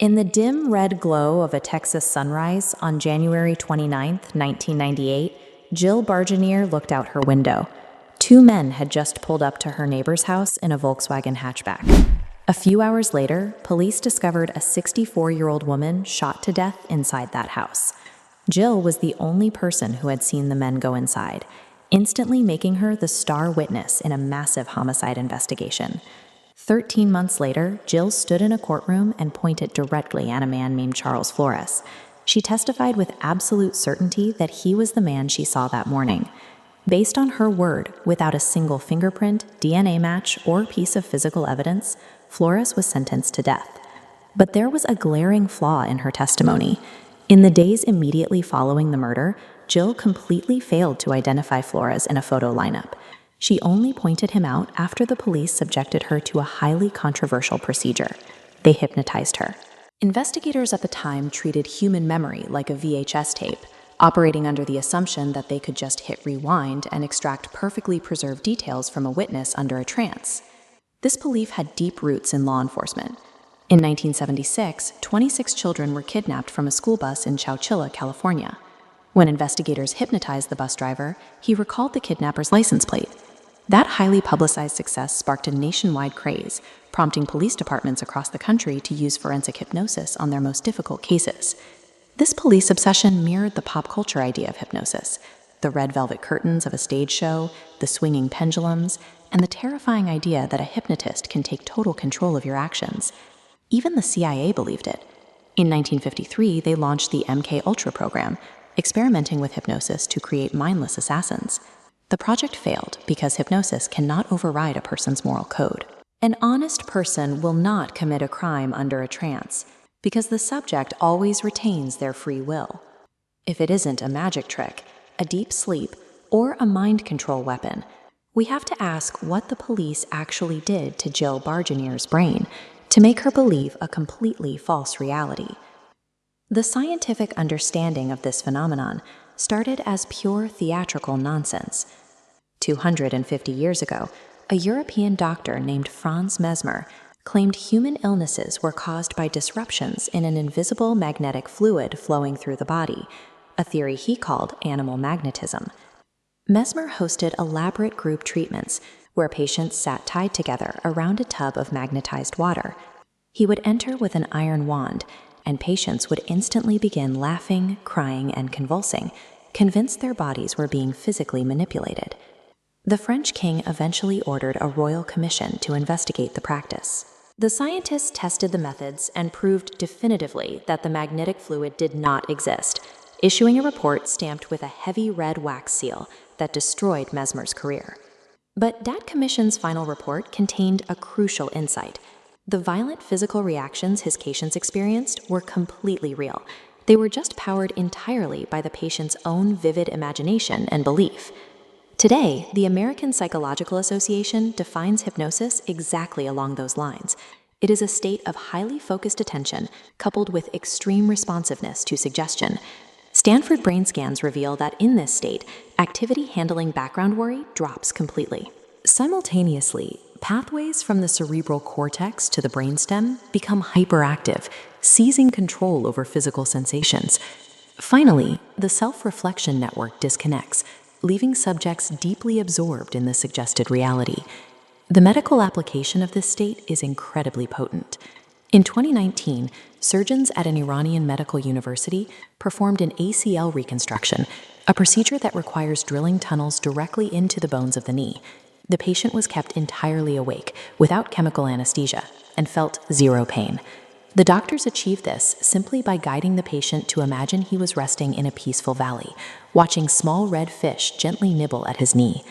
In the dim red glow of a Texas sunrise on January 29, 1998, Jill Bargenier looked out her window. Two men had just pulled up to her neighbor's house in a Volkswagen hatchback. A few hours later, police discovered a 64-year-old woman shot to death inside that house. Jill was the only person who had seen the men go inside, instantly making her the star witness in a massive homicide investigation. 13 months later, Jill stood in a courtroom and pointed directly at a man named Charles Flores. She testified with absolute certainty that he was the man she saw that morning. Based on her word, without a single fingerprint, DNA match, or piece of physical evidence, Flores was sentenced to death. But there was a glaring flaw in her testimony. In the days immediately following the murder, Jill completely failed to identify Flores in a photo lineup. She only pointed him out after the police subjected her to a highly controversial procedure. They hypnotized her. Investigators at the time treated human memory like a VHS tape, operating under the assumption that they could just hit rewind and extract perfectly preserved details from a witness under a trance. This belief had deep roots in law enforcement. In 1976, 26 children were kidnapped from a school bus in Chowchilla, California. When investigators hypnotized the bus driver, he recalled the kidnapper's license plate. That highly publicized success sparked a nationwide craze, prompting police departments across the country to use forensic hypnosis on their most difficult cases. This police obsession mirrored the pop culture idea of hypnosis: the red velvet curtains of a stage show, the swinging pendulums, and the terrifying idea that a hypnotist can take total control of your actions. Even the CIA believed it. In 1953, they launched the MK Ultra program, experimenting with hypnosis to create mindless assassins. The project failed because hypnosis cannot override a person's moral code. An honest person will not commit a crime under a trance because the subject always retains their free will. If it isn't a magic trick, a deep sleep, or a mind control weapon, we have to ask what the police actually did to Jill Bargenier's brain to make her believe a completely false reality. The scientific understanding of this phenomenon started as pure theatrical nonsense. 250 years ago, a European doctor named Franz Mesmer claimed human illnesses were caused by disruptions in an invisible magnetic fluid flowing through the body, a theory he called animal magnetism. Mesmer hosted elaborate group treatments where patients sat tied together around a tub of magnetized water. He would enter with an iron wand, and patients would instantly begin laughing, crying, and convulsing, convinced their bodies were being physically manipulated. The French king eventually ordered a royal commission to investigate the practice. The scientists tested the methods and proved definitively that the magnetic fluid did not exist, issuing a report stamped with a heavy red wax seal that destroyed Mesmer's career. But that commission's final report contained a crucial insight. The violent physical reactions his patients experienced were completely real. They were just powered entirely by the patient's own vivid imagination and belief. Today, the American Psychological Association defines hypnosis exactly along those lines. It is a state of highly focused attention coupled with extreme responsiveness to suggestion. Stanford brain scans reveal that in this state, activity handling background worry drops completely. Simultaneously, pathways from the cerebral cortex to the brainstem become hyperactive, seizing control over physical sensations. Finally, the self-reflection network disconnects, leaving subjects deeply absorbed in the suggested reality. The medical application of this state is incredibly potent. In 2019, surgeons at an Iranian medical university performed an ACL reconstruction, a procedure that requires drilling tunnels directly into the bones of the knee. The patient was kept entirely awake, without chemical anesthesia, and felt zero pain. The doctors achieved this simply by guiding the patient to imagine he was resting in a peaceful valley, watching small red fish gently nibble at his knee.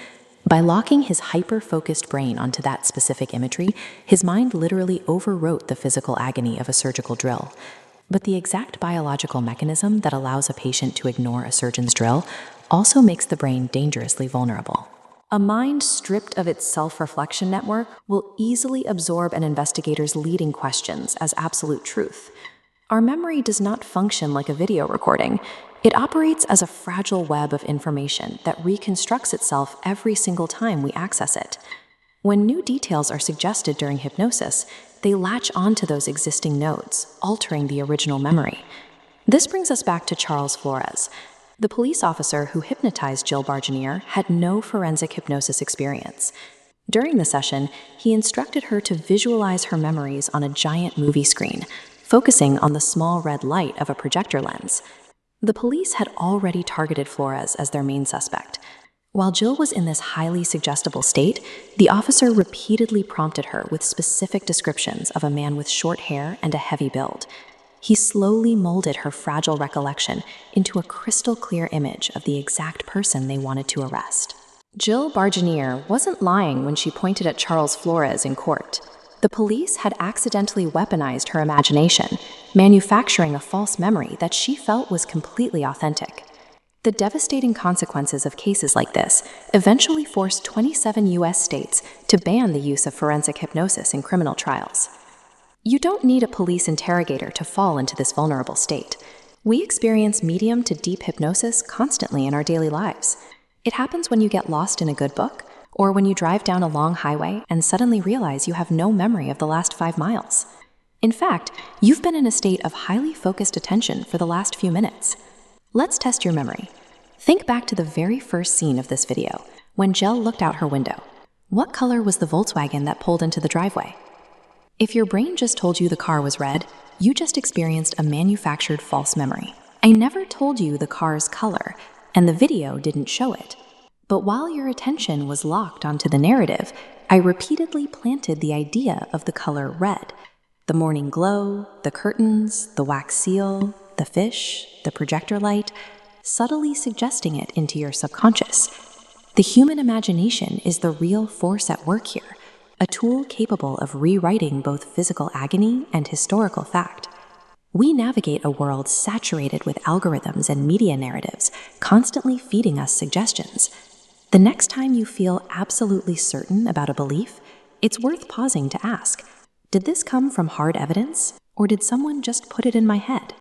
By locking his hyper-focused brain onto that specific imagery, his mind literally overwrote the physical agony of a surgical drill. But the exact biological mechanism that allows a patient to ignore a surgeon's drill also makes the brain dangerously vulnerable. A mind stripped of its self-reflection network will easily absorb an investigator's leading questions as absolute truth. Our memory does not function like a video recording. It operates as a fragile web of information that reconstructs itself every single time we access it. When new details are suggested during hypnosis, they latch onto those existing nodes, altering the original memory. This brings us back to Charles Flores. The police officer who hypnotized Jill Bargenier had no forensic hypnosis experience. During the session, he instructed her to visualize her memories on a giant movie screen, focusing on the small red light of a projector lens. The police had already targeted Flores as their main suspect. While Jill was in this highly suggestible state, the officer repeatedly prompted her with specific descriptions of a man with short hair and a heavy build. He slowly molded her fragile recollection into a crystal-clear image of the exact person they wanted to arrest. Jill Bargenier wasn't lying when she pointed at Charles Flores in court. The police had accidentally weaponized her imagination, manufacturing a false memory that she felt was completely authentic. The devastating consequences of cases like this eventually forced 27 U.S. states to ban the use of forensic hypnosis in criminal trials. You don't need a police interrogator to fall into this vulnerable state. We experience medium to deep hypnosis constantly in our daily lives. It happens when you get lost in a good book, or when you drive down a long highway and suddenly realize you have no memory of the last 5 miles. In fact, you've been in a state of highly focused attention for the last few minutes. Let's test your memory. Think back to the very first scene of this video, when Jill looked out her window. What color was the Volkswagen that pulled into the driveway? If your brain just told you the car was red, you just experienced a manufactured false memory. I never told you the car's color, and the video didn't show it. But while your attention was locked onto the narrative, I repeatedly planted the idea of the color red. The morning glow, the curtains, the wax seal, the fish, the projector light, subtly suggesting it into your subconscious. The human imagination is the real force at work here, a tool capable of rewriting both physical agony and historical fact. We navigate a world saturated with algorithms and media narratives, constantly feeding us suggestions. The next time you feel absolutely certain about a belief, it's worth pausing to ask, did this come from hard evidence, or did someone just put it in my head?